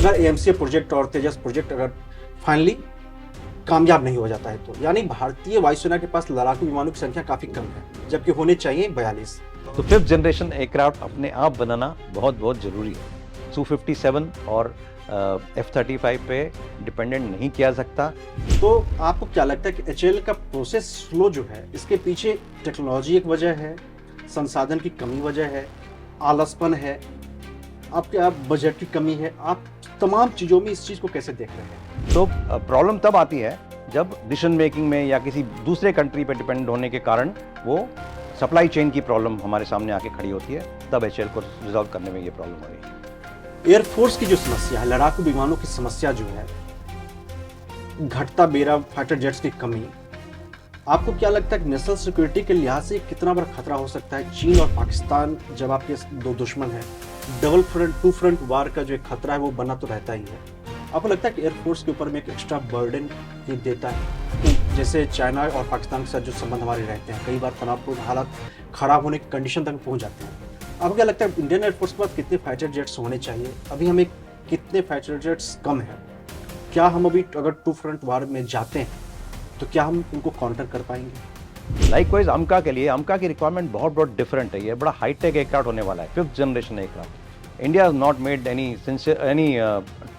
अगर AMC project और तेजस project अगर फाइनली कामयाब नहीं हो जाता है तो यानी भारतीय वायुसेना के पास लड़ाकू विमानों की संख्या काफी कम है, जबकि होने चाहिए 42। तो फिफ्थ जनरेशन एयरक्राफ्ट अपने आप बनाना बहुत बहुत ज़रूरी है। Su-57 और F-35 पे डिपेंडेंट नहीं किया सकता। तो आपको क्या लगता है कि एचएएल का प्रोसेस स्लो जो है, इसके पीछे टेक्नोलॉजी एक वजह है, संसाधन की कमी वजह है, आलसपन है, आपके आप बजट की कमी है, आप तमाम चीजों में इस चीज को कैसे देख रहे हैं? तो प्रॉब्लम तब आती है जब डिसीजन मेकिंग में या किसी दूसरे कंट्री पे डिपेंड होने के कारण वो सप्लाई चेन की प्रॉब्लम हमारे सामने आके खड़ी होती है, तब एचएएल को रिजॉल्व करने में ये प्रॉब्लम हो रही है। एयरफोर्स की जो समस्या है, लड़ाकू विमानों की समस्या जो है, घटता बेड़ा फाइटर जेट्स की कमी, आपको क्या लगता है कि नेशनल सिक्योरिटी के लिहाज से कितना बड़ा खतरा हो सकता है? चीन और पाकिस्तान जब आपके दो दुश्मन हैं, डबल फ्रंट टू फ्रंट वार का जो एक खतरा है वो बना तो रहता ही है। आपको लगता है कि एयरफोर्स के ऊपर में एक एक्स्ट्रा बर्डन ही देता है? तो जैसे चाइना और पाकिस्तान के साथ जो संबंध हमारे रहते हैं, कई बार तनावपूर्ण हालात खराब होने की कंडीशन तक पहुंच जाते हैं। आपको क्या लगता है इंडियन एयरफोर्स के पास कितने फाइटर जेट्स होने चाहिए? अभी हमें कितने फाइटर जेट्स कम है? क्या हम अभी अगर टू फ्रंट वार में जाते हैं तो क्या हम उनको काउंटर कर पाएंगे? लाइकवाइज अमका के लिए, अमका की रिक्वायरमेंट बहुत बहुत डिफरेंट है। ये बड़ा हाईटेक एयरक्राफ्ट होने वाला है, fifth generation aircraft. India has not made any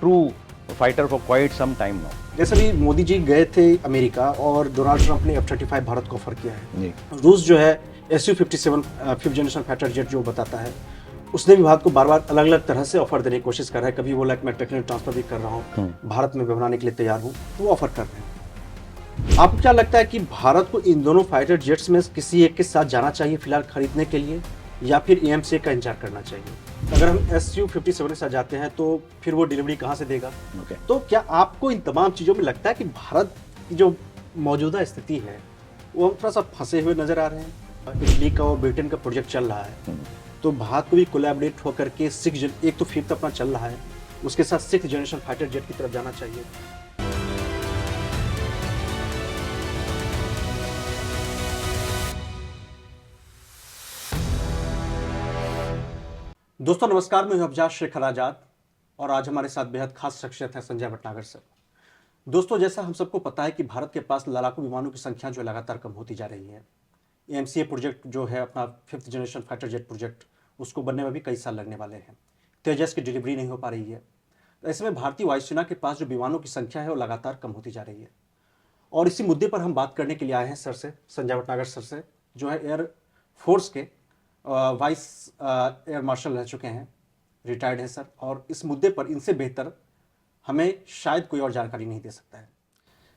true fighter for quite some time now. जैसे भी मोदी जी गए थे अमेरिका और डोनाल्ड ट्रंप ने F-35 भारत को ऑफर किया है। जी। रूस जो है Su-57 fifth generation fighter jet जो बताता है, उसने भी भारत को बार बार अलग अलग तरह से ऑफर देने की कोशिश कर रहा है। कभी बोला कि मैं टेक्निकल ट्रांसफर भी कर रहा हूँ, भारत में बनाने के लिए तैयार हूँ, तो वो ऑफर कर रहे हैं। आपको क्या लगता है कि भारत को इन दोनों फाइटर जेट्स में किसी एक के साथ जाना चाहिए फिलहाल खरीदने के लिए, या फिर एएमसी का इंतजार करना चाहिए? अगर हम Su-57 के साथ जाते हैं तो फिर वो डिलीवरी कहाँ से देगा? तो क्या आपको इन तमाम चीज़ों में लगता है कि भारत की जो मौजूदा स्थिति है वो हम थोड़ा सा फंसे हुए नजर आ रहे हैं? इटली का और ब्रिटेन का प्रोजेक्ट चल रहा है, तो भारत को भी कोलैबोरेट होकर के एक तो फिफ्थ अपना चल रहा है, उसके साथ सिक्स जनरेशन फाइटर जेट की तरफ जाना चाहिए। दोस्तों नमस्कार, मैं अफजाज शेखर आजाद और आज हमारे साथ बेहद खास शख्सियत है संजय भटनागर सर। दोस्तों जैसा हम सबको पता है कि भारत के पास लड़ाकू विमानों की संख्या जो लगातार कम होती जा रही है। एएमसी प्रोजेक्ट जो है अपना fifth generation fighter jet project, उसको बनने में भी कई साल लगने वाले हैं। तेजस की डिलीवरी नहीं हो पा रही है। तो ऐसे में भारतीय वायुसेना के पास जो विमानों की संख्या है वो लगातार कम होती जा रही है। और इसी मुद्दे पर हम बात करने के लिए आए हैं सर से, संजय भटनागर सर से, जो है एयर फोर्स के वाइस एयर मार्शल रह चुके हैं, रिटायर्ड हैं सर, और इस मुद्दे पर इनसे बेहतर हमें शायद कोई और जानकारी नहीं दे सकता है।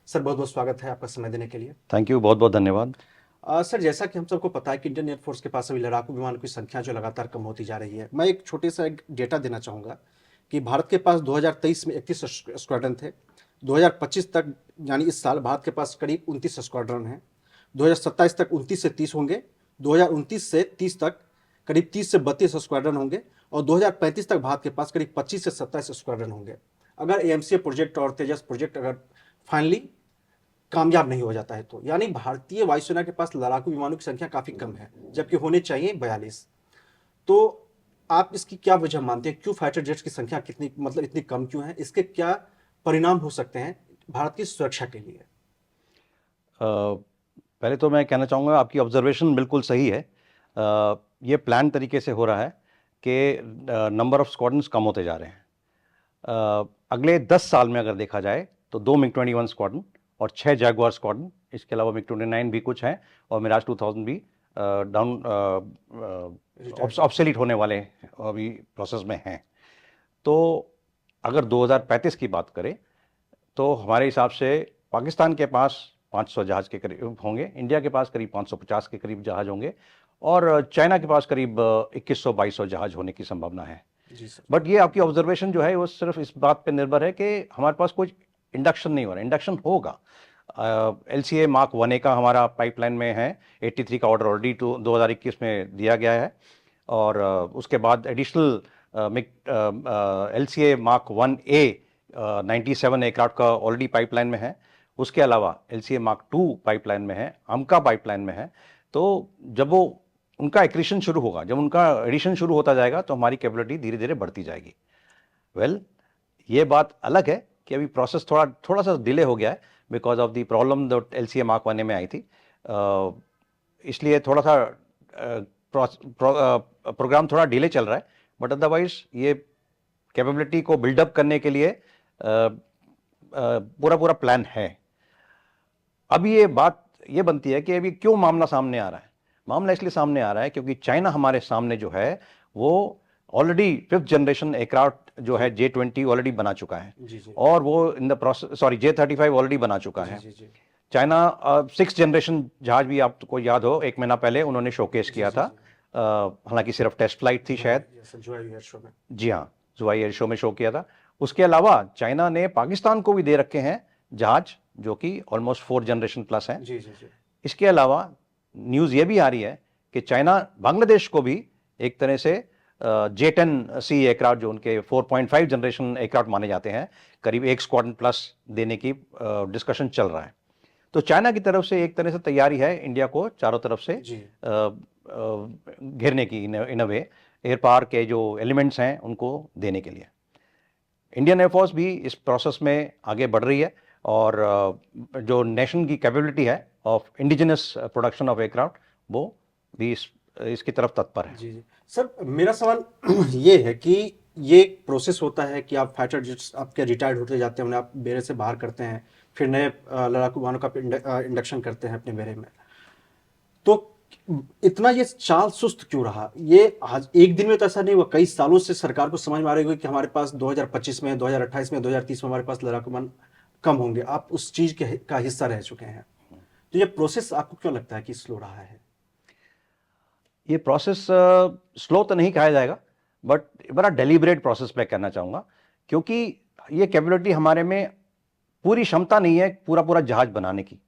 सर बहुत बहुत स्वागत है आपका समय देने के लिए। थैंक यू, बहुत बहुत धन्यवाद। सर जैसा कि हम सबको पता है कि इंडियन एयरफोर्स के पास अभी लड़ाकू विमानों की संख्या जो लगातार कम होती जा रही है। मैं एक छोटे सा एक डेटा देना चाहूँगा कि भारत के पास 2023 में 31 स्क्वाड्रन थे। 2025 तक यानी इस साल भारत के पास करीब 29 स्क्वाड्रन हैं। 2027 तक 29 से 30 होंगे। 2029 से 30 तक करीब 30 से 32 स्क्वाड्रन होंगे और 2035 तक भारत के पास करीब 25 से 27 स्क्वाड्रन होंगे। अगर एएमसी प्रोजेक्ट और तेजस प्रोजेक्ट अगर फाइनली कामयाब नहीं हो जाता है तो यानी भारतीय वायुसेना के पास लड़ाकू विमानों की संख्या काफी कम है, जबकि होने चाहिए 42। तो आप इसकी क्या वजह मानते हैं? क्यों फाइटर जेट्स की संख्या कितनी मतलब इतनी कम क्यों है? इसके क्या परिणाम हो सकते हैं भारत की सुरक्षा के लिए? पहले तो मैं कहना चाहूँगा आपकी ऑब्जर्वेशन बिल्कुल सही है। ये प्लान तरीके से हो रहा है कि नंबर ऑफ स्क्वाड्रन्स कम होते जा रहे हैं। अगले 10 साल में अगर देखा जाए तो 2 MiG-21 स्क्वाड्रन और 6 जैगुआर स्क्वाड्रन, इसके अलावा MiG-29 भी कुछ हैं और मिराज 2000 भी डाउन ऑब्सोलीट होने वाले अभी प्रोसेस में हैं। तो अगर 2035 की बात करें तो हमारे हिसाब से पाकिस्तान के पास 500 जहाज के करीब होंगे, इंडिया के पास करीब 550 के करीब जहाज होंगे और चाइना के पास करीब 2100-2200 जहाज होने की संभावना है। बट ये आपकी ऑब्जर्वेशन जो है वो सिर्फ इस बात पे निर्भर है कि हमारे पास कोई इंडक्शन नहीं हो रहा। इंडक्शन होगा। LCA Mark 1A का हमारा पाइपलाइन में है। 83 का ऑर्डर ऑलरेडी 2021 में दिया गया है और उसके बाद additional LCA Mark 1A 97 aircraft का ऑलरेडी पाइपलाइन में है। उसके अलावा LCA Mark 2 पाइपलाइन में है, अमका पाइपलाइन में है। तो जब वो उनका एक्रिशन शुरू होगा, जब उनका एडिशन शुरू होता जाएगा तो हमारी कैपेबिलिटी धीरे धीरे बढ़ती जाएगी। वेल, ये बात अलग है कि अभी प्रोसेस थोड़ा सा डिले हो गया है बिकॉज ऑफ द प्रॉब्लम जो LCA Mark 1 में आई थी। इसलिए थोड़ा सा प्रोग्राम थोड़ा डिले चल रहा है, बट अदरवाइज ये कैपेबिलिटी को बिल्डअप करने के लिए पूरा प्लान है। अभी ये बात ये बनती है कि अभी क्यों मामला सामने आ रहा है। मामला इसलिए सामने आ रहा है क्योंकि चाइना हमारे सामने जो है वो ऑलरेडी 5th जनरेशन एयरक्राफ्ट जो है J-20 ऑलरेडी बना चुका है। जी। और वो in the process, sorry, J-35 already बना चुका है। जी। चाइना 6th जनरेशन जहाज भी आपको याद हो, 1 महीना पहले उन्होंने शोकेस किया था। हालांकि सिर्फ टेस्ट फ्लाइट थी शायद। जुआई एयर शो में। जी हाँ, जुआई एयर शो में शो किया था। उसके अलावा चाइना ने पाकिस्तान को भी दे रखे हैं जहाज जो कि ऑलमोस्ट 4 जनरेशन प्लस हैं। जी। इसके अलावा न्यूज़ ये भी आ रही है कि चाइना बांग्लादेश को भी एक तरह से J-10C एयरक्राफ्ट जो उनके 4.5 जनरेशन एयरक्राफ्ट माने जाते हैं, करीब 1 स्क्वाड्रन प्लस देने की डिस्कशन चल रहा है। तो चाइना की तरफ से एक तरह से तैयारी है इंडिया को चारों तरफ से घेरने की, इन अ वे एयर पावर के जो एलिमेंट्स हैं उनको देने के लिए। इंडियन एयरफोर्स भी इस प्रोसेस में आगे बढ़ रही है और जो नेशन की कैपेबिलिटी है of indigenous production of aircraft वो भी इसकी तरफ तत्पर है। जी सर, मेरा सवाल ये है कि ये एक प्रोसेस होता है कि आप फाइटर जेट्स आपके रिटायर्ड होते जाते हैं, उन्हें आप बेड़े से बाहर करते हैं, फिर नए लड़ाकू विमानों का इंडक्शन करते हैं अपने बेड़े में। तो इतना ये चाल सुस्त क्यों रहा? ये आज एक दिन में तो ऐसा नहीं हुआ, कई सालों से सरकार को समझ में आ रही होगी कि हमारे पास 2025 में, 2028 में, 2030 में हमारे पास लड़ाकू विमान कम होंगे। आप उस चीज का हिस्सा रह चुके हैं। तो ये प्रोसेस आपको क्यों लगता है कि स्लो रहा है? ये प्रोसेस स्लो तो नहीं कहा जाएगा, बट बड़ा डेलिब्रेट प्रोसेस मैं कहना चाहूँगा, क्योंकि ये कैपेबिलिटी हमारे में पूरी क्षमता नहीं है पूरा जहाज बनाने की।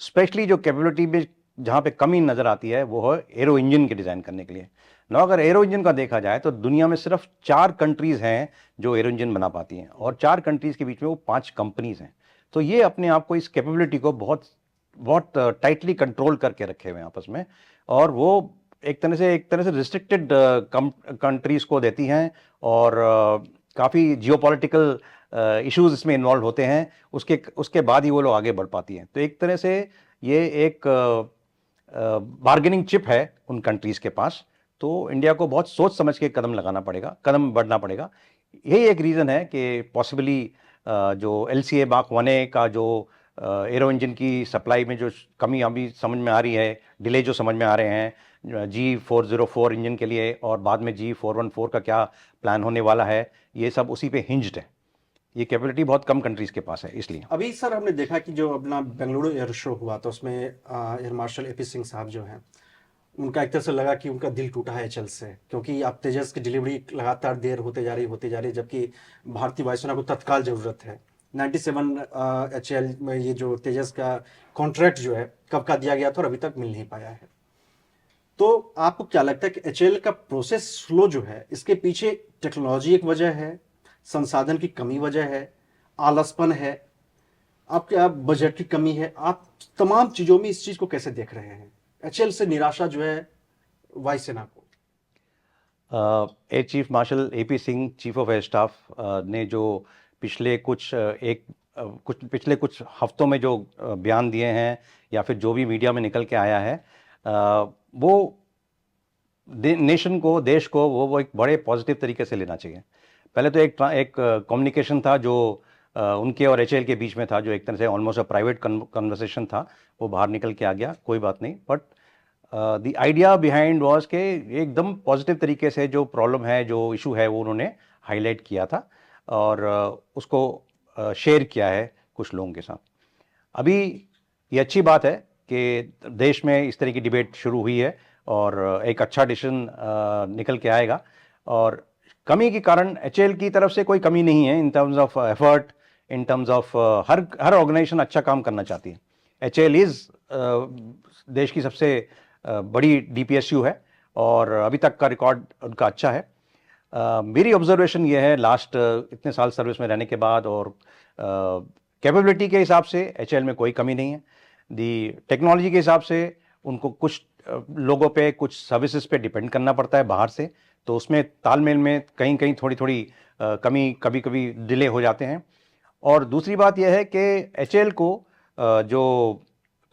स्पेशली जो कैपेबिलिटी में जहाँ पे कमी नज़र आती है वो है एरो इंजन के डिज़ाइन करने के लिए। ना अगर एरो इंजन का देखा जाए तो दुनिया में सिर्फ 4 कंट्रीज़ हैं जो एरो इंजन बना पाती हैं, और 4 कंट्रीज़ के बीच में वो 5 कंपनीज़ हैं। तो ये अपने आप को इस कैपेबिलिटी को बहुत टाइटली कंट्रोल करके रखे हुए हैं आपस में, और वो एक तरह से रिस्ट्रिक्टेड कंट्रीज को देती हैं, और काफ़ी जियोपॉलिटिकल इश्यूज इसमें इन्वॉल्व होते हैं। उसके बाद ही वो लोग आगे बढ़ पाती हैं। तो एक तरह से ये एक बार्गेनिंग चिप है उन कंट्रीज के पास। तो इंडिया को बहुत सोच समझ के कदम बढ़ना पड़ेगा। यही एक रीज़न है कि पॉसिबली जो LCA Mark 1 का जो एरो इंजन की सप्लाई में जो कमी अभी समझ में आ रही है, डिले जो समझ में आ रहे हैं G404 इंजन के लिए, और बाद में G414 का क्या प्लान होने वाला है, ये सब उसी पे हिंज्ड है। ये कैपेबिलिटी बहुत कम कंट्रीज के पास है। इसलिए अभी सर हमने देखा कि जो अपना बेंगलुरु एयर शो हुआ तो उसमें एयर मार्शल AP सिंह साहब जो हैं, उनका एक तरह से लगा कि उनका दिल टूटा है HAL से, क्योंकि अब तेजस की डिलीवरी लगातार देर होते जा रही, जबकि भारतीय वायुसेना को तत्काल जरूरत है। 97 HAL में ये जो तेजस का कॉन्ट्रैक्ट जो है कब का दिया गया था और अभी तक मिल नहीं पाया है। तो आपको क्या लगता है कि HAL का प्रोसेस स्लो जो है, इसके पीछे टेक्नोलॉजी एक वजह है, संसाधन की कमी वजह है, आलसपन है, आपके बजट की कमी है? आप तमाम चीजों में इस चीज को कैसे देख रहे हैं? HAL से निराशा जो है वायुसेना को। Air chief marshal AP Singh, chief of air staff ने जो पिछले कुछ हफ्तों में जो बयान दिए हैं या फिर जो भी मीडिया में निकल के आया है, वो नेशन को, देश को वो एक बड़े पॉजिटिव तरीके से लेना चाहिए। पहले तो एक कम्युनिकेशन था जो उनके और HAL के बीच में था, जो एक तरह से ऑलमोस्ट अ प्राइवेट कन्वर्सेशन था, वो बाहर निकल के आ गया, कोई बात नहीं। But the idea behind was के एकदम पॉजिटिव तरीके से जो प्रॉब्लम है, जो इशू है, वो उन्होंने हाईलाइट किया था और उसको शेयर किया है कुछ लोगों के साथ। अभी ये अच्छी बात है कि देश में इस तरह की डिबेट शुरू हुई है और एक अच्छा डिसीजन निकल के आएगा। और कमी के कारण HAL की तरफ से कोई कमी नहीं है in terms of effort, in terms of हर ऑर्गेनाइजेशन अच्छा काम करना चाहती है। HAL इज देश की सबसे बड़ी DPSU है और अभी तक का रिकॉर्ड उनका अच्छा है। मेरी ऑब्जर्वेशन ये है लास्ट इतने साल सर्विस में रहने के बाद, और कैपेबिलिटी के हिसाब से HAL में कोई कमी नहीं है। दी टेक्नोलॉजी के हिसाब से उनको कुछ लोगों पे, कुछ सर्विसेज पे डिपेंड करना पड़ता है बाहर से, तो उसमें तालमेल में कहीं कहीं थोड़ी थोड़ी कमी, कभी कभी डिले हो जाते हैं। और दूसरी बात यह है कि एचएएल को जो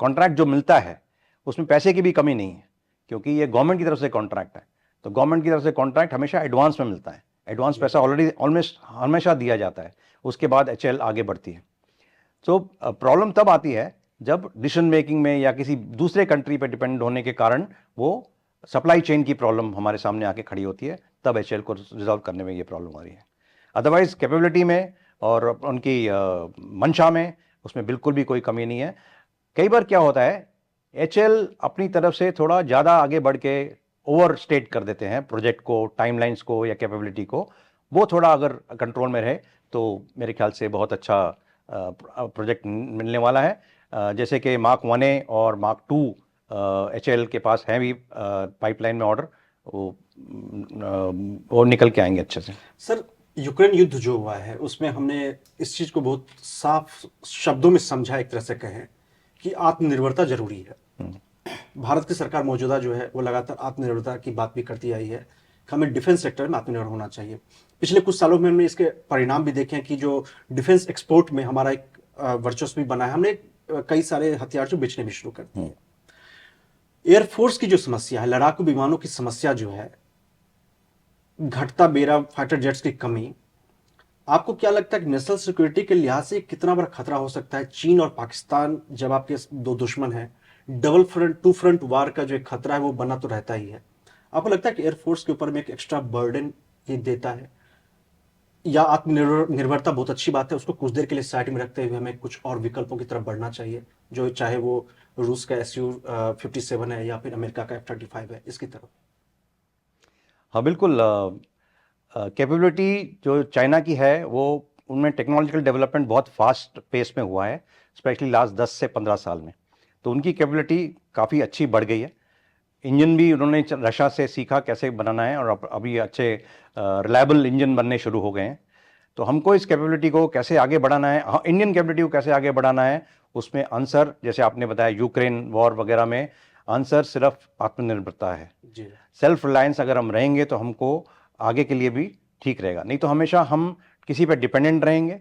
कॉन्ट्रैक्ट जो मिलता है उसमें पैसे की भी कमी नहीं है, क्योंकि ये गवर्नमेंट की तरफ से कॉन्ट्रैक्ट है। तो गवर्नमेंट की तरफ से कॉन्ट्रैक्ट हमेशा एडवांस में मिलता है, एडवांस पैसा ऑलरेडी ऑलमोस्ट हमेशा दिया जाता है, उसके बाद एचएएल आगे बढ़ती है। तो प्रॉब्लम तब आती है जब डिसीजन मेकिंग में या किसी दूसरे कंट्री पर डिपेंड होने के कारण वो सप्लाई चेन की प्रॉब्लम हमारे सामने आके खड़ी होती है, तब एचएएल को रिजॉल्व करने में ये प्रॉब्लम आ रही है। अदरवाइज कैपेबिलिटी में और उनकी मंशा में उसमें बिल्कुल भी कोई कमी नहीं है। कई बार क्या होता है, एचएएल अपनी तरफ से थोड़ा ज़्यादा आगे बढ़ के ओवर स्टेट कर देते हैं प्रोजेक्ट को, टाइमलाइंस को या कैपेबिलिटी को। वो थोड़ा अगर कंट्रोल में रहे तो मेरे ख्याल से बहुत अच्छा प्रोजेक्ट मिलने वाला है। जैसे कि मार्क 1A और मार्क 2 एचएएल के पास हैं भी पाइपलाइन में ऑर्डर, वो निकल के आएंगे अच्छे से। सर, यूक्रेन युद्ध जो हुआ है उसमें हमने इस चीज को बहुत साफ शब्दों में समझा, एक तरह से कहें कि आत्मनिर्भरता जरूरी है। भारत की सरकार मौजूदा जो है वो लगातार आत्मनिर्भरता की बात भी करती आई है कि हमें डिफेंस सेक्टर में आत्मनिर्भर होना चाहिए। पिछले कुछ सालों में हमने इसके परिणाम भी देखे हैं कि जो डिफेंस एक्सपोर्ट में हमारा एक वर्चस्व भी बना है। हमने कई सारे हथियार जो बेचने भी शुरू कर दिए। एयरफोर्स की जो समस्या है, लड़ाकू विमानों की समस्या जो है, घटता बेड़ा, फाइटर जेट्स की कमी, आपको क्या लगता है कि नेशनल सिक्योरिटी के लिहाज से कितना बड़ा खतरा हो सकता है? चीन और पाकिस्तान जब आपके दो दुश्मन हैं, डबल फ्रंट, टू फ्रंट वार का जो एक खतरा है वो बना तो रहता ही है। आपको लगता है कि एयरफोर्स के ऊपर में एक एक्स्ट्रा बर्डन ये देता है, या आत्मनिर्भरता बहुत अच्छी बात है, उसको कुछ देर के लिए साइड में रखते हुए हमें कुछ और विकल्पों की तरफ बढ़ना चाहिए, जो चाहे वो रूस का SU-57 है या फिर अमेरिका का F-35 है, इसकी तरफ? हाँ बिल्कुल, कैपेबिलिटी जो चाइना की है वो, उनमें टेक्नोलॉजिकल डेवलपमेंट बहुत फास्ट पेस में हुआ है, स्पेशली लास्ट 10 से 15 साल में। तो उनकी कैपेबिलिटी काफ़ी अच्छी बढ़ गई है। इंजन भी उन्होंने रशिया से सीखा कैसे बनाना है, और अभी अच्छे रिलायबल इंजन बनने शुरू हो गए हैं। तो हमको इस कैपेबिलिटी को कैसे आगे बढ़ाना है, इंडियन कैपेबिलिटी को कैसे आगे बढ़ाना है, उसमें आंसर, जैसे आपने बताया यूक्रेन वॉर वगैरह में, आंसर सिर्फ आत्मनिर्भरता है। जी। सेल्फ रिलायंस अगर हम रहेंगे तो हमको आगे के लिए भी ठीक रहेगा, नहीं तो हमेशा हम किसी पे डिपेंडेंट रहेंगे।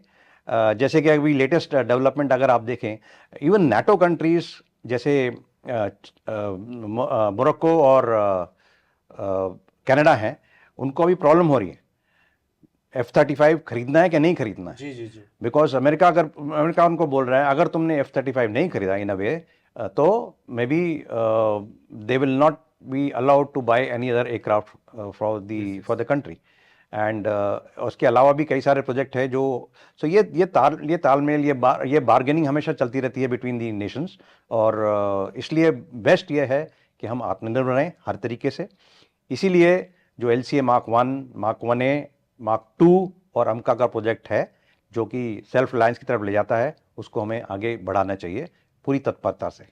जैसे कि अभी लेटेस्ट डेवलपमेंट अगर आप देखें, इवन नाटो कंट्रीज जैसे मोरक्को और कनाडा हैं, उनको अभी प्रॉब्लम हो रही है F-35 खरीदना है कि नहीं खरीदना है। जी जी जी। बिकॉज अमेरिका उनको बोल रहा है अगर तुमने F-35 नहीं खरीदा इन अ वे, तो maybe they will not be allowed to buy any other aircraft for the country. And उसके अलावा भी कई सारे प्रोजेक्ट है जो, सो ये तालमेल, ये बार्गेनिंग हमेशा चलती रहती है बिटवीन दी नेशंस। और इसलिए बेस्ट ये है कि हम आत्मनिर्भर रहें हर तरीके से। इसीलिए जो LCA mark 1, mark 1A, mark 2 और अमका का प्रोजेक्ट है जो कि सेल्फ रिलायंस की तरफ ले जाता है, उसको हमें आगे बढ़ाना चाहिए पूरी तत्परता से।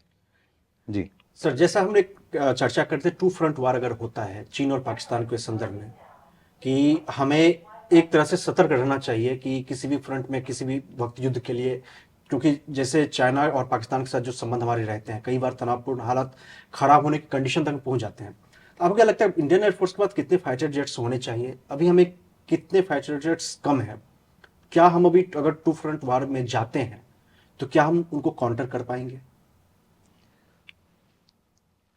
जी सर, जैसा हमने चर्चा करते, टू फ्रंट वार अगर होता है चीन और पाकिस्तान के संदर्भ में, कि हमें एक तरह से सतर्क रहना चाहिए कि किसी भी फ्रंट में किसी भी वक्त युद्ध के लिए, क्योंकि जैसे चाइना और पाकिस्तान के साथ जो संबंध हमारे रहते हैं, कई बार तनावपूर्ण हालात खराब होने की कंडीशन तक पहुंच जाते हैं। तो आपको क्या लगता है इंडियन एयरफोर्स के पास कितने फाइटर जेट्स होने चाहिए? अभी हमें कितने फाइटर जेट्स कम है? क्या हम अभी अगर टू फ्रंट वार में जाते हैं तो क्या हम उनको काउंटर कर पाएंगे?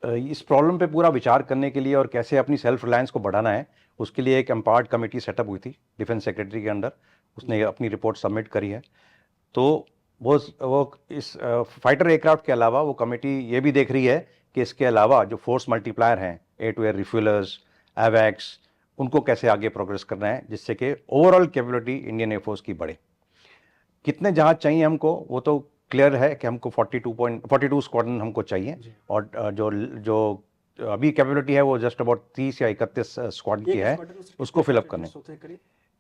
इस प्रॉब्लम पे पूरा विचार करने के लिए और कैसे अपनी सेल्फ रिलायंस को बढ़ाना है, उसके लिए एक एम्पावर्ड कमेटी सेटअप हुई थी डिफेंस सेक्रेटरी के अंडर। उसने अपनी रिपोर्ट सबमिट करी है। तो वो इस फाइटर एयरक्राफ्ट के अलावा वो कमेटी ये भी देख रही है कि इसके अलावा जो फोर्स मल्टीप्लायर हैं, एयर टू एयर रिफ्यूलर्स, एवैक्स, उनको कैसे आगे प्रोग्रेस करना है जिससे कि ओवरऑल कैपेबिलिटी इंडियन एयरफोर्स की बढ़े। कितने जहाज चाहिए हमको वो तो क्लियर है कि हमको 42 स्क्वाड्रन हमको चाहिए। और जो जो अभी कैपेबिलिटी है वो जस्ट अबाउट 30 या 31 स्क्वाड की है, उसको फिलअप करने।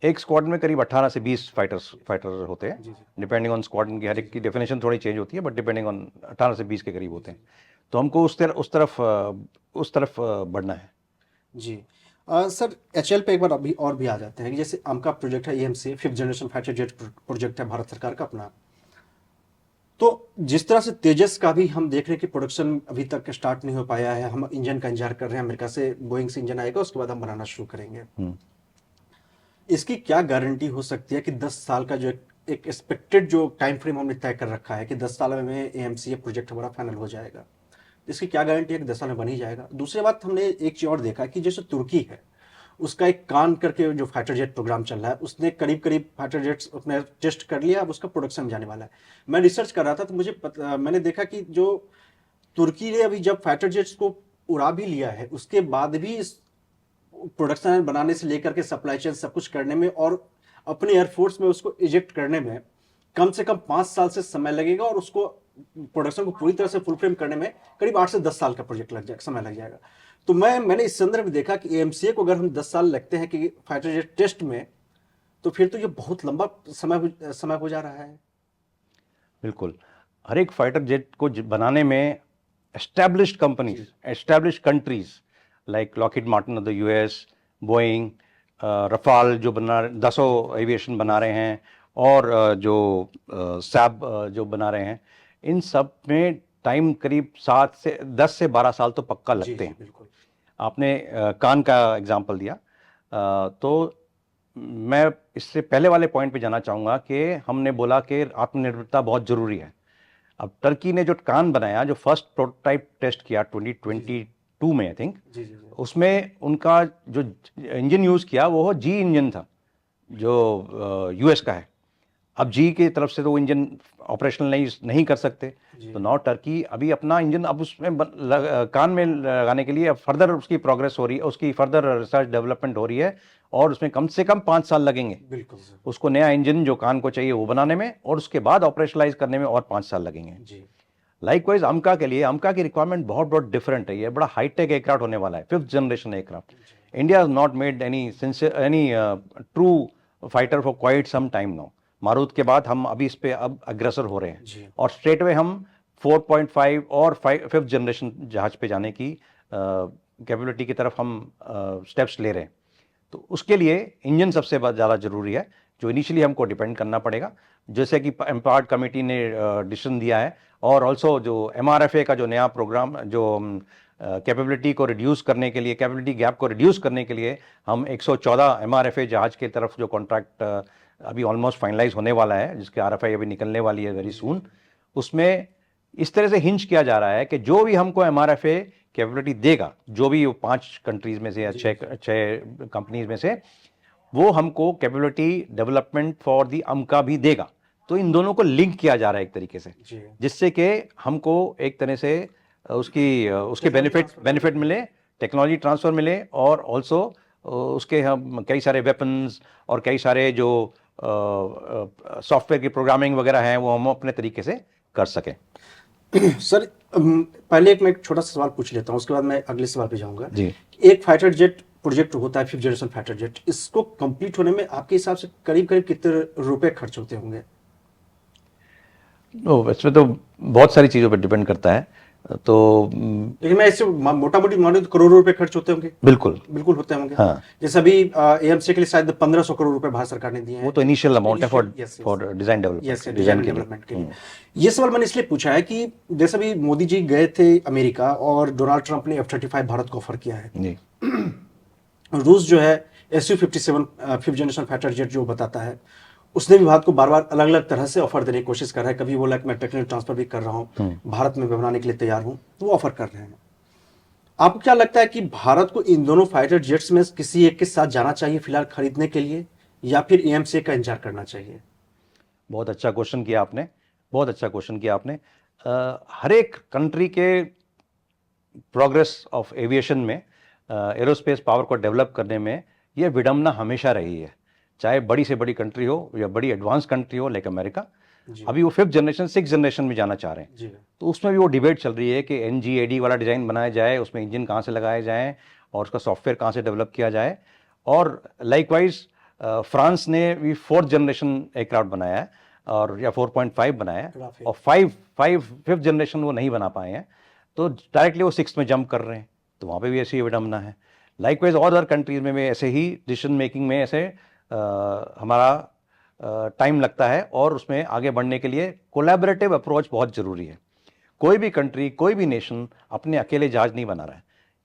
एक स्क्वाड में करीब 18 से 20 फाइटर होते हैं, डिपेंडिंग ऑन स्क्वाड्रन की, हर एक की डेफिनेशन थोड़ी चेंज होती है, बट डिपेंडिंग ऑन 18 से 20 के करीब होते हैं। तो हमको उस तरफ बढ़ना है। जी। सर, HL पे एक बार अभी और भी आ जाते हैं कि जैसे आमका प्रोजेक्ट है, EMC 5th generation fighter jet project है भारत सरकार का अपना। तो जिस तरह से तेजस का भी हम देख रहे हैं कि प्रोडक्शन अभी तक स्टार्ट नहीं हो पाया है, हम इंजन का इंतजार कर रहे हैं, अमेरिका से बोइंग से इंजन आएगा, उसके बाद हम बनाना शुरू करेंगे। इसकी क्या गारंटी हो सकती है कि 10 साल का जो एक एक्सपेक्टेड जो टाइम फ्रेम हमने तय कर रखा है कि 10 साल में एएमसीए प्रोजेक्ट हमारा फाइनल हो जाएगा, इसकी क्या गारंटी है कि 10 साल में बन ही जाएगा? दूसरी बात, हमने एक चीज और देखा कि जैसे तुर्की है, उसका एक कान करके जो फाइटर जेट प्रोग्राम चल रहा है, उसने करीब करीब फाइटर जेट्स अपने टेस्ट कर लिया, अब उसका प्रोडक्शन में जाने वाला है। मैं रिसर्च कर रहा था तो मैंने देखा कि जो तुर्की ने अभी जब फाइटर जेट्स को उड़ा भी लिया है, उसके बाद भी इस प्रोडक्शन बनाने से लेकर के सप्लाई चेन सब कुछ करने में और अपने एयरफोर्स में उसको इजेक्ट करने में कम से कम 5 साल से समय लगेगा, और उसको प्रोडक्शन को पूरी तरह से फुल फ्रेम करने में करीब 8 से 10 साल का प्रोजेक्ट लग जाएगा, समय लग जाएगा। तो मैंने इस संदर्भ में देखा कि एएमसीए को अगर हम 10 साल लगते हैं कि फाइटर जेट टेस्ट में, तो फिर तो ये बहुत लंबा समय हो जा रहा है। बिल्कुल, हर एक फाइटर जेट को बनाने में established companies, established countries like Lockheed Martin of the US, Boeing, Rafale जो बना, दसो एविएशन बना रहे हैं, और जो सैब जो बना रहे हैं, इन सब में टाइम करीब 10 से 12 साल तो पक्का लगते हैं। बिल्कुल। आपने कान का एग्जाम्पल दिया, तो मैं इससे पहले वाले पॉइंट पे जाना चाहूँगा कि हमने बोला कि आत्मनिर्भरता बहुत ज़रूरी है। अब टर्की ने जो कान बनाया, जो फर्स्ट प्रोटोटाइप टेस्ट किया 2022 में आई थिंक, उसमें उनका जो इंजन यूज़ किया वो जी इंजन था, जो यूएस का है। अब जी की तरफ से तो वो इंजन ऑपरेशनल नहीं कर सकते, तो नाउ टर्की अभी अपना इंजन अब उसमें कान में लगाने के लिए फर्दर उसकी प्रोग्रेस हो रही है, उसकी फर्दर रिसर्च डेवलपमेंट हो रही है, और उसमें कम से कम 5 साल लगेंगे। बिल्कुल उसको नया इंजन जो कान को चाहिए वो बनाने में, और उसके बाद ऑपरेशनलाइज करने में और 5 साल लगेंगे। लाइकवाइज अमका के लिए, अमका की रिक्वायरमेंट बहुत बहुत डिफरेंट है। ये बड़ा हाईटेक एयरक्राफ्ट होने वाला है, 5th generation aircraft. India has not made any true fighter for quite some time now. Marut के बाद हम अभी इस पे अब अग्रसर हो रहे हैं, और स्ट्रेट वे हम 4.5 और 5th जनरेशन जहाज पे जाने की कैपेबिलिटी की तरफ हम स्टेप्स ले रहे हैं। तो उसके लिए इंजन सबसे ज़्यादा जरूरी है, जो इनिशियली हमको डिपेंड करना पड़ेगा, जैसे कि एम्पावर्ड कमेटी ने डिसीजन दिया है। और ऑल्सो जो MRFA का जो नया प्रोग्राम, जो कैपेबिलिटी को रिड्यूस करने के लिए, कैपेबिलिटी गैप को रिड्यूस करने के लिए, हम 114 MRFA जहाज के तरफ जो कॉन्ट्रैक्ट अभी ऑलमोस्ट फाइनलाइज होने वाला है, जिसके RFI अभी निकलने वाली है वेरी सून, उसमें इस तरह से हिंज किया जा रहा है कि जो भी हमको MRFA कैपेबिलिटी देगा, जो भी 5 कंट्रीज में से या 6 कंपनीज में से, वो हमको कैपेबिलिटी डेवलपमेंट फॉर दी अमका भी देगा। तो इन दोनों को लिंक किया जा रहा है एक तरीके से, जिससे कि हमको एक तरह से उसके बेनिफिट मिले, टेक्नोलॉजी ट्रांसफर मिले, और ऑल्सो उसके हम कई सारे वेपन्स और कई सारे जो सॉफ्टवेयर की प्रोग्रामिंग वगैरह हैं वो हम अपने तरीके से कर सकें। सर, पहले मैं एक छोटा सा सवाल पूछ लेता हूँ, उसके बाद मैं अगले सवाल पे जाऊंगा जी। एक फाइटर जेट प्रोजेक्ट होता है, 5th जनरेशन फाइटर जेट, इसको कंप्लीट होने में आपके हिसाब से करीब करीब कितने रुपए खर्च होते होंगे? इसमें तो बहुत सारी चीज़ों पर डिपेंड करता है, तो लेकिन मैं इससे मोटा मोटी मानूं तो करोड़ों रुपए खर्च होते होंगे। बिल्कुल होते होंगे। हाँ। जैसे अभी एएमसी के लिए शायद 1500 करोड़ रुपए भारत सरकार ने दिए हैं। वो तो इनिशियल अमाउंट है फॉर डिजाइन डेवलपमेंट के लिए। ये सवाल मैंने इसलिए पूछा है कि जैसे अभी मोदी जी गए थे अमेरिका, और डोनाल्ड ट्रंप ने F-35 भारत को ऑफर किया है जी। रूस जो है Su-57 5th generation fighter jet जो बताता है, उसने भी भारत को बार बार अलग अलग तरह से ऑफर देने की कोशिश कर रहा है। कभी बोला कि मैं टेक्नोलॉजी ट्रांसफर भी कर रहा हूँ, भारत में बनाने के लिए तैयार हूँ, तो वो ऑफर कर रहे हैं। आपको क्या लगता है कि भारत को इन दोनों फाइटर जेट्स में किसी एक के साथ जाना चाहिए फिलहाल खरीदने के लिए, या फिर एएमसी का इंतजार करना चाहिए? बहुत अच्छा क्वेश्चन किया आपने, बहुत अच्छा क्वेश्चन किया आपने। हर एक कंट्री के प्रोग्रेस ऑफ एविएशन में, एरोस्पेस पावर को डेवलप करने में, ये विडंबना हमेशा रही है, चाहे बड़ी से बड़ी कंट्री हो या बड़ी एडवांस कंट्री हो लाइक अमेरिका। अभी वो 5th जनरेशन 6th जनरेशन में जाना चाह रहे हैं, तो उसमें भी वो डिबेट चल रही है कि NGAD वाला डिज़ाइन बनाया जाए, उसमें इंजन कहाँ से लगाए जाएँ और उसका सॉफ्टवेयर कहाँ से डेवलप किया जाए। और लाइकवाइज फ्रांस ने भी 4th जनरेशन एयरक्राफ्ट बनाया है, और या 4.5 बनाया है, और 5th जनरेशन वो नहीं बना पाए हैं, तो डायरेक्टली वो 6th में जंप कर रहे हैं। तो वहाँ पे भी ऐसी विडंबना है। लाइकवाइज और अदर कंट्रीज में भी ऐसे ही डिसीजन मेकिंग में ऐसे हमारा टाइम लगता है और उसमें आगे बढ़ने के लिए कोलैबोरेटिव अप्रोच बहुत ज़रूरी है। कोई भी कंट्री, कोई भी नेशन अपने अकेले जहाज नहीं बना रहा है,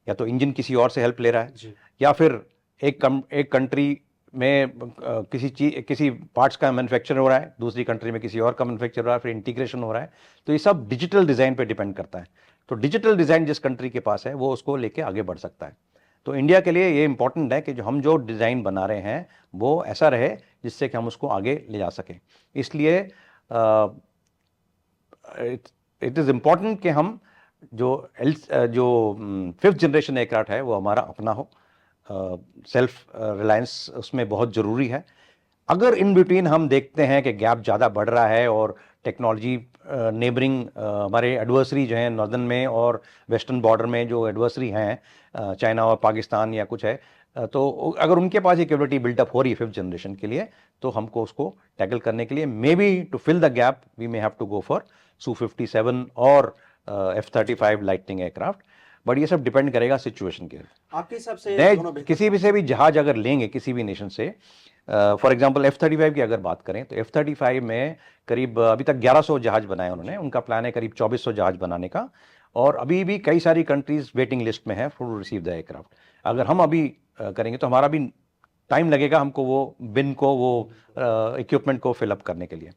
या तो इंजन किसी और से हेल्प ले रहा है, या फिर एक कंट्री में किसी पार्ट्स का मैन्युफैक्चर हो रहा है, दूसरी कंट्री में किसी और का मैन्युफैक्चर हो रहा है, फिर इंटीग्रेशन हो रहा है। तो ये सब डिजिटल डिज़ाइन पे डिपेंड करता है। तो डिजिटल डिज़ाइन जिस कंट्री के पास है वो उसको लेके आगे बढ़ सकता है। तो इंडिया के लिए ये इंपॉर्टेंट है कि जो डिज़ाइन बना रहे हैं वो ऐसा रहे जिससे कि हम उसको आगे ले जा सकें। इसलिए इट इज़ इम्पॉर्टेंट कि हम जो फिफ्थ जनरेशन एयरक्राफ्ट है वो हमारा अपना हो। सेल्फ रिलायंस उसमें बहुत ज़रूरी है। अगर इन बिटवीन हम देखते हैं कि गैप ज़्यादा बढ़ रहा है और टेक्नोलॉजी नेबरिंग हमारे एडवर्सरी जो हैं नॉर्दर्न में और वेस्टर्न बॉर्डर में जो एडवर्सरी हैं चाइना और पाकिस्तान या कुछ है, तो अगर उनके पास ये कैपेबिलिटी बिल्टअप हो रही है फिफ्थ जनरेशन के लिए, तो हमको उसको टैकल करने के लिए maybe to fill the gap we may have to go for Su-57 और F-35 लाइटनिंग एयरक्राफ्ट। बट ये सब डिपेंड करेगा सिचुएशन के। आपके हिसाब से किसी भी से भी जहाज अगर लेंगे किसी भी नेशन से, फॉर एग्जांपल F-35 की अगर बात करें तो F-35 में करीब अभी तक 1100 जहाज बनाए उन्होंने। उनका प्लान है करीब 2400 जहाज बनाने का, और अभी भी कई सारी कंट्रीज वेटिंग लिस्ट में है फॉर रिसीव द एयरक्राफ्ट। अगर हम अभी करेंगे तो हमारा भी टाइम लगेगा हमको वो बिन को, वो इक्विपमेंट को फिलअप करने के लिए।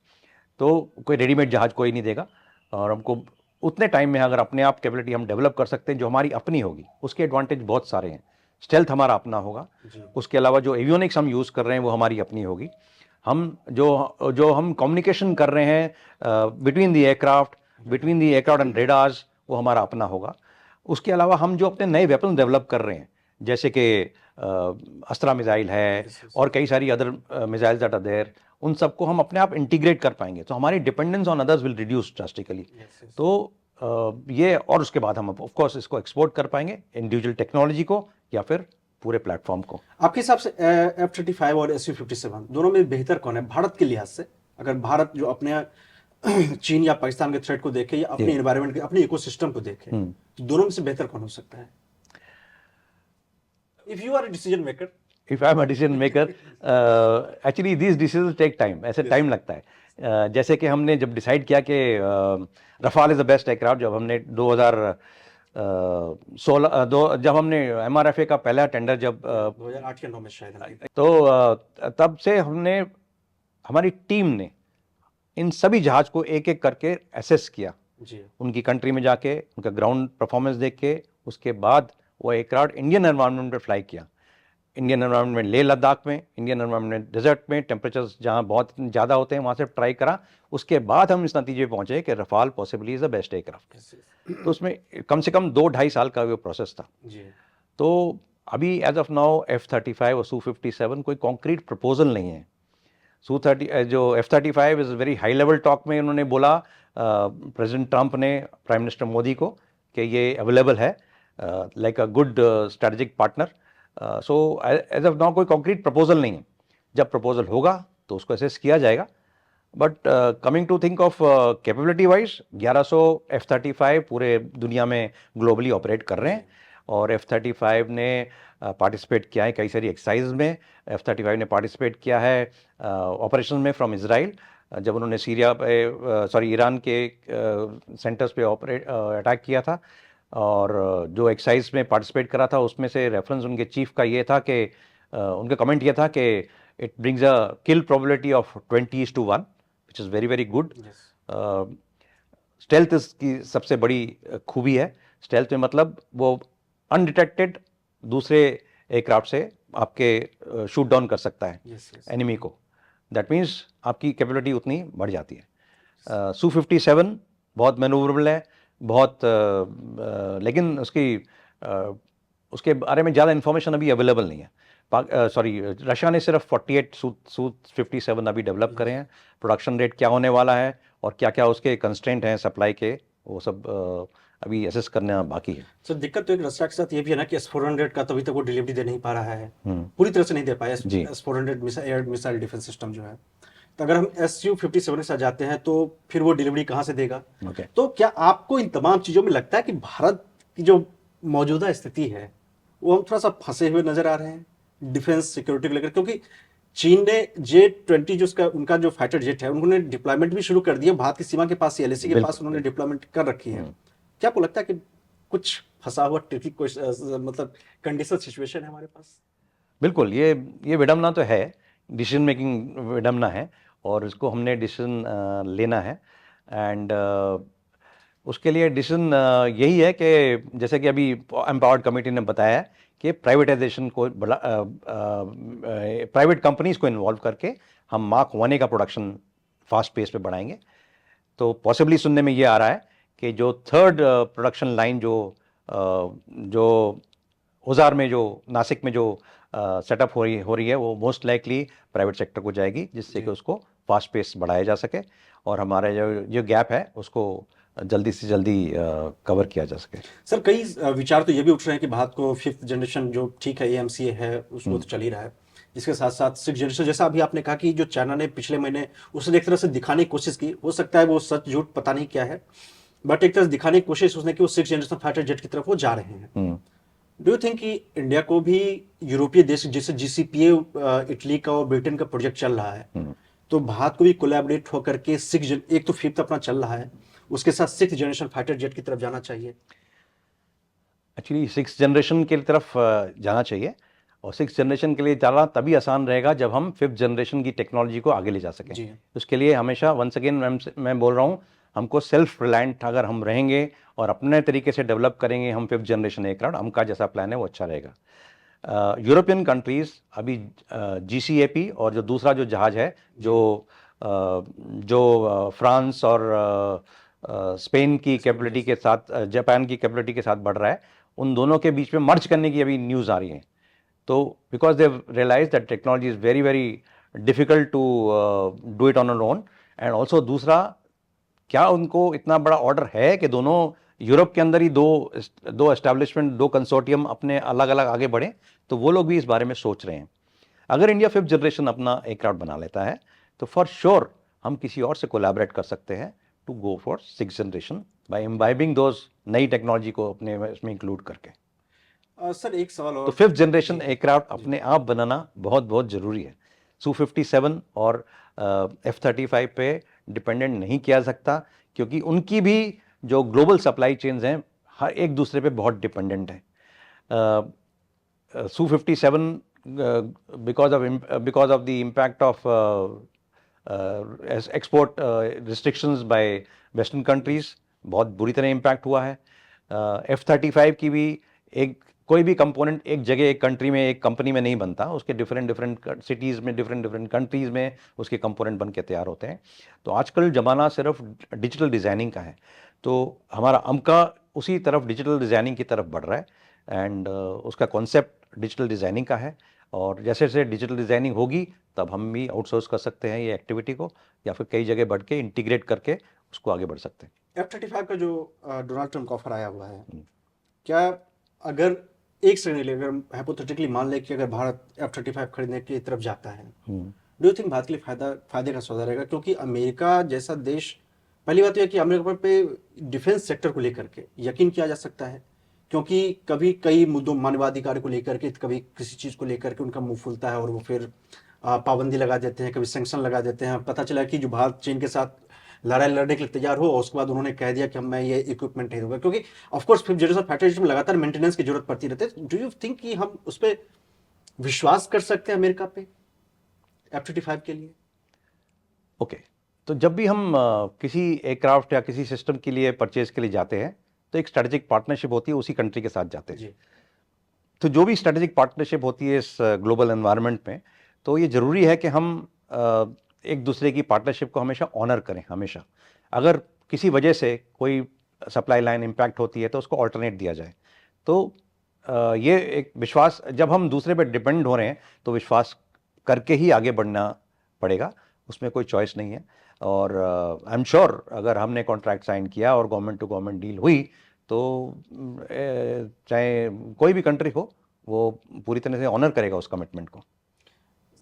तो कोई रेडीमेड जहाज कोई नहीं देगा, और हमको उतने टाइम में अगर अपने आप कैपेबिलिटी हम डेवलप कर सकते हैं जो हमारी अपनी होगी, उसके एडवांटेज बहुत सारे हैं। स्टेल्थ हमारा अपना होगा, उसके अलावा जो एवियोनिक्स हम यूज़ कर रहे हैं वो हमारी अपनी होगी। हम जो हम कम्युनिकेशन कर रहे हैं between the aircraft and radars, वो हमारा अपना होगा। उसके अलावा हम जो अपने नए वेपन डेवलप कर रहे हैं, जैसे कि अस्त्रा मिसाइल है और कई सारी other missiles that are there, उन सबको हम अपने आप इंटीग्रेट कर पाएंगे, तो हमारी dependence on others will reduce drastically. तो ये, और उसके बाद हम ऑफ कोर्स इसको एक्सपोर्ट कर पाएंगे, इंडिविजुअल टेक्नोलॉजी को या फिर पूरे प्लेटफॉर्म को। आपके हिसाब से F-35 और Su-57 दोनों में बेहतर कौन है भारत के लिहाज से? अगर भारत जो अपने चीन या पाकिस्तान के थ्रेट को देखे या अपने एनवायरनमेंट के, अपने इकोसिस्टम को देखे, तो दोनों में से बेहतर कौन हो सकता है? If you are a decision maker, if I am a decision maker, actually these decisions take time, ऐसे टाइम लगता है। जैसे कि हमने जब डिसाइड किया कि Rafale is the best aircraft, जब हमने 2016 जब हमने MRFA का पहला टेंडर जब 2008 या 9 में शायद, तो तब से हमारी टीम ने इन सभी जहाज को एक एक करके एसेस किया जी, उनकी कंट्री में जाके, उनका ग्राउंड परफॉर्मेंस देख के, उसके बाद वो एयरक्राफ्ट इंडियन एनवायरनमेंट में फ्लाई किया। इंडियन एनवायरनमेंट में, लेह लद्दाख में, इंडियन एनवायरनमेंट डेजर्ट में, टेम्परेचर्स जहाँ बहुत ज़्यादा होते हैं वहाँ से ट्राई करा। उसके बाद हम इस नतीजे पे पहुँचे कि Rafale possibly is the best aircraft. तो उसमें कम से कम 2-2.5 साल का वो प्रोसेस था जी। तो अभी एज ऑफ नाउ F-35 और Su-57 कोई कॉन्क्रीट प्रपोजल नहीं है। जो F-35 is very high level talk में उन्होंने बोला, प्रेसिडेंट ट्रंप ने प्राइम मिनिस्टर मोदी को, कि ये अवेलेबल है like a good strategic partner. So as of now कोई कॉन्क्रीट प्रपोजल नहीं है। जब प्रपोजल होगा तो उसको असेस किया जाएगा। But coming to think of capability wise, 1100 F-35 पूरे दुनिया में ग्लोबली ऑपरेट कर रहे हैं, और F-35 ने पार्टिसिपेट किया है कई सारी एक्सरसाइज में। F-35 ने पार्टिसिपेट किया है ऑपरेशन में फ्रॉम इजराइल, जब उन्होंने ईरान के सेंटर्स पे अटैक किया था। और जो एक्सरसाइज में पार्टिसिपेट करा था उसमें से रेफरेंस उनके चीफ का ये था कि उनका कमेंट ये था कि it brings a kill probability of 20:1, which is very very good. Stealth इसकी सबसे बड़ी खूबी है। स्टेल्थ में मतलब वो अनडिटेक्टेड दूसरे एयरक्राफ्ट से आपके शूट डाउन कर सकता है एनिमी को। दैट मीन्स आपकी कैपेबिलिटी उतनी बढ़ जाती है। Su-57 बहुत मैनूवरेबल है, बहुत लेकिन उसके बारे में ज़्यादा इन्फॉर्मेशन अभी अवेलेबल नहीं है। रशिया ने सिर्फ 48 Su-57 अभी डेवलप करे हैं। प्रोडक्शन रेट क्या होने वाला है और क्या क्या उसके कंस्ट्रेंट हैं सप्लाई के, वो सब अभी असेस करना बाकी है। सर दिक्कत तो एक रशिया के साथ ये भी है ना कि S-400 का तभी तक वो डिलीवरी दे नहीं पा रहा है, पूरी तरह से नहीं दे पाया S-400 air missile defence system जो है। तो अगर हम Su-57 के साथ जाते हैं तो फिर वो डिलीवरी कहाँ से देगा? तो क्या आपको इन तमाम चीज़ों में लगता है कि भारत की जो मौजूदा स्थिति है वो हम थोड़ा सा फंसे हुए नजर आ रहे हैं डिफेंस सिक्योरिटी को लेकर? क्योंकि चीन ने J-20 जो उसका उनका जो फाइटर जेट है उन्होंने डिप्लॉयमेंट भी शुरू कर दिया, भारत की सीमा के पास LAC के बिल्कुल, पास उन्होंने डिप्लॉयमेंट कर रखी है। क्या आपको लगता है कि कुछ फंसा हुआ ट्रिकी मतलब कंडीशन सिचुएशन है हमारे पास? बिल्कुल, ये विडंबना तो है, डिसीजन मेकिंग विडंबना है, और इसको हमने डिसीजन लेना है। एंड उसके लिए डिसीजन यही है कि जैसे कि अभी एम्पावर्ड कमेटी ने बताया है कि प्राइवेटाइजेशन को प्राइवेट कंपनीज को इन्वॉल्व करके हम मार्क 1A का प्रोडक्शन फास्ट पेस पे बढ़ाएंगे। तो पॉसिबली सुनने में ये आ रहा है कि जो थर्ड प्रोडक्शन लाइन जो औजार में, जो नासिक में जो सेटअप हो रही है, वो मोस्ट लाइकली प्राइवेट सेक्टर को जाएगी, जिससे कि उसको फास्ट पेस बढ़ाया जा सके और हमारे जो गैप है उसको जल्दी से जल्दी कवर किया जा सके। सर कई विचार तो ये भी उठ रहे हैं कि भारत को 5th जनरेशन जो ठीक है AMCA है उसको तो चल ही रहा है, इसके साथ साथ 6th जनरेशन जैसा अभी आपने कहा कि जो चाइना ने पिछले महीने उसने एक तरह से दिखाने की कोशिश की, हो सकता है वो सच झूठ पता नहीं क्या है, बट एक तरह से दिखाने की कोशिश उसने की वो 6th जनरेशन फाइटर जेट की तरफ वो जा रहे हैं। डू यू थिंक कि इंडिया को भी यूरोपीय देश जैसे GCPA इटली का और ब्रिटेन का प्रोजेक्ट चल रहा है, तो भारत को भी कोलैबोरेट होकर के एक तो 5th अपना चल रहा है, उसके साथ 6th जनरेशन फाइटर जेट की तरफ जाना चाहिए? एक्चुअली 6th जनरेशन की तरफ जाना चाहिए, और 6th जनरेशन के लिए जाना तभी आसान रहेगा जब हम 5th जनरेशन की टेक्नोलॉजी को आगे ले जा सकें। जी। उसके लिए हमेशा वंस अगेन मैं बोल रहा हूँ, हमको सेल्फ रिलायंट अगर हम रहेंगे और अपने तरीके से डेवलप करेंगे हम 5th जनरेशन एयरक्राफ्ट, हमका जैसा प्लान है वो अच्छा रहेगा। यूरोपियन कंट्रीज अभी GCAP और जो दूसरा जो जहाज है जो फ्रांस और स्पेन की कैपेबिलिटी के साथ, जापान की कैपेबिलिटी के साथ बढ़ रहा है, उन दोनों के बीच में मर्ज करने की अभी न्यूज़ आ रही है। तो because they realise that technology is very very difficult to do it on an own, and also दूसरा, क्या उनको इतना बड़ा ऑर्डर है कि दोनों यूरोप के अंदर ही दो एस्टैब्लिशमेंट, दो कंसोर्टियम अपने अलग अलग आगे बढ़े? तो वो लोग भी इस बारे में सोच रहे हैं। अगर इंडिया 5th जनरेशन अपना एयरक्राफ्ट बना लेता है तो फॉर श्योर हम किसी और से कोलैबोरेट कर सकते हैं to go for 6th generation by imbibing those नई टेक्नोलॉजी को अपने इसमें इंक्लूड करके। सर एक सवाल और। तो 5th जनरेशन एयरक्राफ्ट अपने आप बनाना बहुत बहुत जरूरी है। Su-57 और F-35 पे डिपेंडेंट नहीं किया जा सकता, क्योंकि उनकी भी जो ग्लोबल सप्लाई चेन्स हैं हर एक दूसरे पे बहुत डिपेंडेंट है। Su-57 because of the impact of export restrictions by western countries बहुत बुरी तरह इम्पैक्ट हुआ है। F-35 की भी कोई भी कंपोनेंट एक जगह, एक कंट्री में, एक कंपनी में नहीं बनता, उसके डिफरेंट सिटीज़ में, डिफरेंट कंट्रीज़ में उसके कंपोनेंट बन के तैयार होते हैं। तो आजकल ज़माना सिर्फ डिजिटल डिज़ाइनिंग का है, तो हमारा अमका उसी तरफ डिजिटल डिज़ाइनिंग की तरफ बढ़ रहा है, एंड उसका कॉन्सेप्ट डिजिटल डिज़ाइनिंग का है। और जैसे जैसे डिजिटल डिज़ाइनिंग होगी तब हम भी आउटसोर्स कर सकते हैं ये एक्टिविटी को, या फिर कई जगह बढ़ के इंटीग्रेट करके उसको आगे बढ़ सकते हैं। F-35 का जो डोनाल्ड ट्रम्प का ऑफर आया हुआ है, क्या अगर एक श्रेणी ले, अगर हाइपोथेटिकली मान ले कि अगर भारत F-35 खरीदने की तरफ जाता है, डू यू थिंक भारत के लिए फायदे का सौदा रहेगा? क्योंकि अमेरिका जैसा देश, पहली बात तो यह कि अमेरिका पे डिफेंस सेक्टर को लेकर के यकीन किया जा सकता है, क्योंकि कभी कई मुद्दों, मानवाधिकार को लेकर के, कभी किसी चीज़ को लेकर के उनका मुंह फूलता है और वो फिर पाबंदी लगा देते हैं, कभी सैंक्शन लगा देते हैं। पता चला कि जो भारत चीन के साथ लड़ाई लड़ने के लिए तैयार हो और उसके बाद उन्होंने कह दिया कि मैं ये इक्विपमेंट नहीं दूंगा, क्योंकि of course 5th generation fighter jet में लगातार मेंटेनेंस की जरूरत पड़ती रहती है। डू यू थिंक कि हम उस पर विश्वास कर सकते हैं अमेरिका पे F-35 के लिए? ओके, तो जब भी हम किसी एयरक्राफ्ट या किसी सिस्टम के लिए परचेज के लिए जाते हैं तो एक स्ट्रेटेजिक पार्टनरशिप होती है, उसी कंट्री के साथ जाते हैं। तो जो भी स्ट्रेटेजिक पार्टनरशिप होती है इस ग्लोबल एनवायरनमेंट में, तो ये ज़रूरी है कि हम एक दूसरे की पार्टनरशिप को हमेशा ऑनर करें। हमेशा अगर किसी वजह से कोई सप्लाई लाइन इम्पैक्ट होती है तो उसको ऑल्टरनेट दिया जाए। तो ये एक विश्वास, जब हम दूसरे पर डिपेंड हो रहे हैं तो विश्वास करके ही आगे बढ़ना पड़ेगा, उसमें कोई चॉइस नहीं है। और आई एम श्योर अगर हमने कॉन्ट्रैक्ट साइन किया और गवर्नमेंट टू गवर्नमेंट डील हुई तो चाहे कोई भी कंट्री हो, वो पूरी तरह से ऑनर करेगा उस कमिटमेंट को।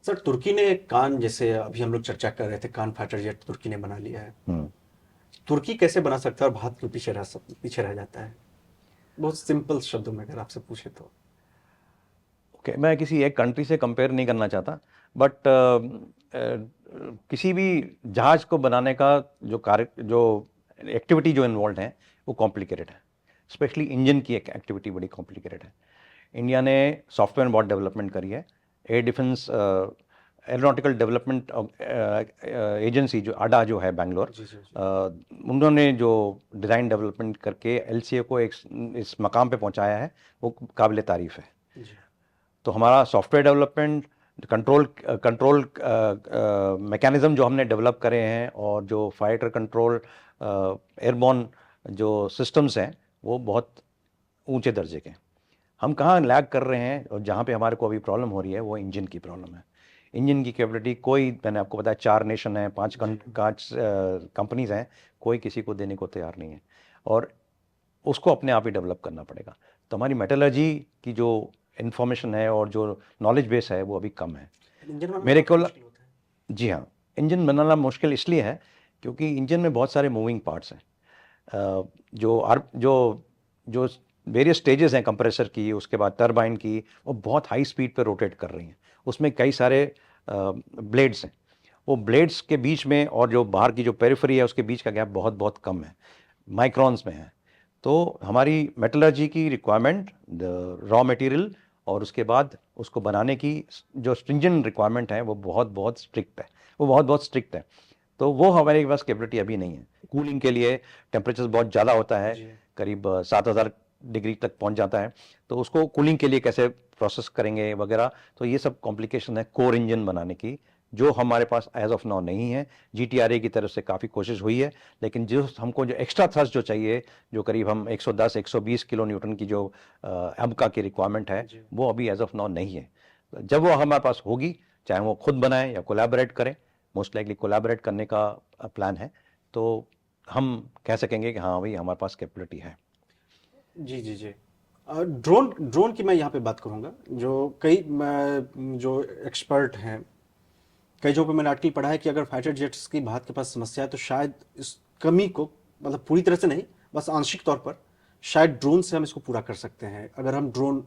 सर तुर्की ने कान, जैसे अभी हम लोग चर्चा कर रहे थे, कान फाइटर जेट तुर्की ने बना लिया है। तुर्की कैसे बना सकता है और भारत क्यों पीछे रह जाता है? बहुत सिंपल शब्दों में अगर आपसे पूछे तो। ओके, मैं किसी एक कंट्री से कंपेयर नहीं करना चाहता, बट किसी भी जहाज को बनाने का जो एक्टिविटी जो इन्वॉल्व है वो कॉम्प्लिकेटेड है, स्पेशली इंजन की एक एक्टिविटी बड़ी कॉम्प्लिकेटेड है। इंडिया ने सॉफ्टवेयर बहुत डेवलपमेंट करी है। Air defence aeronautical development agency जो आडा जो है बैंगलोर, उन्होंने जो डिज़ाइन डेवलपमेंट करके एलसीए को इस मकाम पे पहुंचाया है, वो काबिल तारीफ़ है। तो हमारा सॉफ्टवेयर डेवलपमेंट, कंट्रोल मैकेनिज़्म जो हमने डेवलप करे हैं, और जो फाइटर कंट्रोल एयरबॉर्न जो सिस्टम्स हैं वो बहुत ऊंचे दर्जे के। हम कहाँ लैग कर रहे हैं और जहाँ पे हमारे को अभी प्रॉब्लम हो रही है वो इंजन की प्रॉब्लम है। इंजन की कैपेबिलिटी कोई, मैंने आपको बताया 4 नेशन हैं, 5 कंपनीज हैं, कोई किसी को देने को तैयार नहीं है, और उसको अपने आप ही डेवलप करना पड़ेगा। तो हमारी मेटलर्जी की जो इन्फॉर्मेशन है और जो नॉलेज बेस है वो अभी कम है। मेरे को जी हाँ, इंजन बनाना मुश्किल इसलिए है क्योंकि इंजन में बहुत सारे मूविंग पार्ट्स हैं। जो वेरियस स्टेजेस हैं कंप्रेसर की, उसके बाद टरबाइन की, वो बहुत हाई स्पीड पे रोटेट कर रही हैं। उसमें कई सारे ब्लेड्स हैं। वो ब्लेड्स के बीच में और जो बाहर की जो पेरिफेरी है उसके बीच का गैप बहुत बहुत कम है, माइक्रॉन्स में है। तो हमारी मेटलर्जी की रिक्वायरमेंट, रॉ मटेरियल और उसके बाद उसको बनाने की जो स्ट्रिंजेंट रिक्वायरमेंट है वो बहुत बहुत स्ट्रिक्ट है। तो वो हमारे पास कैपेबिलिटी अभी नहीं है। कूलिंग के लिए टेम्परेचर बहुत ज़्यादा होता है, करीब 7000 डिग्री तक पहुंच जाता है, तो उसको कूलिंग के लिए कैसे प्रोसेस करेंगे वगैरह, तो ये सब कॉम्प्लिकेशन है कोर इंजन बनाने की, जो हमारे पास एज ऑफ नाउ नहीं है। जीटीआरए की तरफ से काफ़ी कोशिश हुई है, लेकिन जो हमको जो एक्स्ट्रा थ्रस्ट जो चाहिए, जो करीब हम 110-120 किलो न्यूटन की जो एमका की रिक्वायरमेंट है, वो अभी एज ऑफ नाउ नहीं है। जब वो हमारे पास होगी, चाहे वो खुद बनाए या कोलैबोरेट करें, मोस्ट लाइकली कोलैबोरेट करने का प्लान है, तो हम कह सकेंगे कि हाँ भाई हमारे पास कैपेबिलिटी है। जी जी जी। ड्रोन की मैं यहाँ पे बात करूँगा। जो कई जो एक्सपर्ट हैं, कई जगहों पे मैंने आर्टिकल पढ़ा है कि अगर फाइटर जेट्स की भारत के पास समस्या है तो शायद इस कमी को, मतलब पूरी तरह से नहीं, बस आंशिक तौर पर शायद ड्रोन से हम इसको पूरा कर सकते हैं। अगर हम ड्रोन,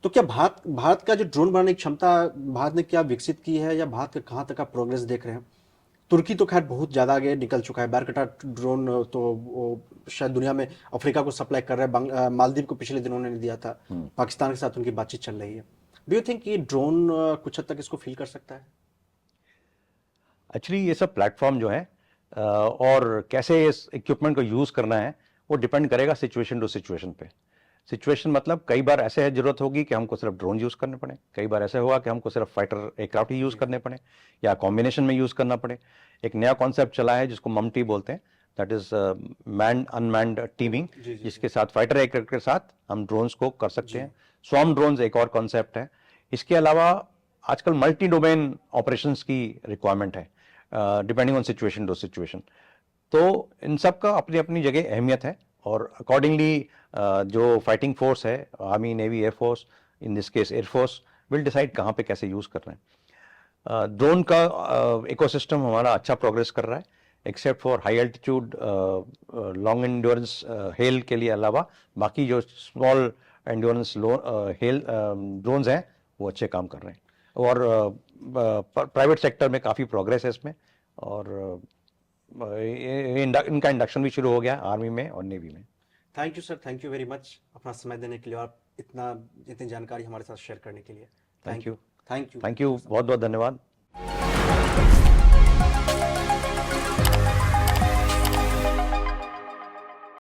तो क्या भारत का जो ड्रोन बनाने की क्षमता भारत ने क्या विकसित की है, या भारत का कहाँ तक का प्रोग्रेस देख रहे हैं? तुर्की तो खैर बहुत ज़्यादा आगे निकल चुका है। बैरकटा ड्रोन तो वो शायद दुनिया में अफ्रीका को सप्लाई कर रहा है। मालदीव को पिछले दिनों ने दिया था। पाकिस्तान के साथ उनकी बातचीत चल रही है। डू यू थिंक ये ड्रोन कुछ हद तक इसको फील कर सकता है? एक्चुअली ये सब प्लेटफॉर्म जो है और कैसे इस इक्विपमेंट को यूज़ करना है, वो डिपेंड करेगा सिचुएशन टू सिचुएशन पे। सिचुएशन मतलब कई बार ऐसे है जरूरत होगी कि हमको सिर्फ ड्रोन यूज़ करने पड़े, कई बार ऐसे होगा कि हमको सिर्फ फाइटर एयरक्राफ्ट ही यूज़ करने पड़े, या कॉम्बिनेशन में यूज़ करना पड़े। एक नया कॉन्सेप्ट चला है जिसको ममटी बोलते हैं, that is man unmanned teeming, जिसके साथ फाइटर एयरक्राफ्ट के साथ हम ड्रोन्स को कर सकते हैं। स्वॉर्म ड्रोन्स एक और कॉन्सेप्ट है। इसके अलावा आजकल मल्टी डोमेन ऑपरेशंस की रिक्वायरमेंट है, depending on situation to situation. तो इन सब का अपनी अपनी जगह अहमियत है, और अकॉर्डिंगली जो फाइटिंग फोर्स है, army, navy, air force, in this case air force, will decide कहाँ पे कैसे यूज़ करना है। ड्रोन का इकोसिस्टम हमारा अच्छा प्रोग्रेस कर रहा है, except for high altitude long endurance hello के लिए अलावा बाकी जो स्मॉल एंड्योरेंस हेल ड्रोन्स हैं वो अच्छे काम कर रहे हैं। और प्राइवेट सेक्टर में काफ़ी प्रोग्रेस है इसमें, और इनका इंडक्शन भी शुरू हो गया आर्मी में और नेवी में। Thank you sir, thank you very much अपना समय देने के लिए और इतनी जानकारी हमारे साथ शेयर करने के लिए। थैंक यू, थैंक यू, बहुत बहुत धन्यवाद।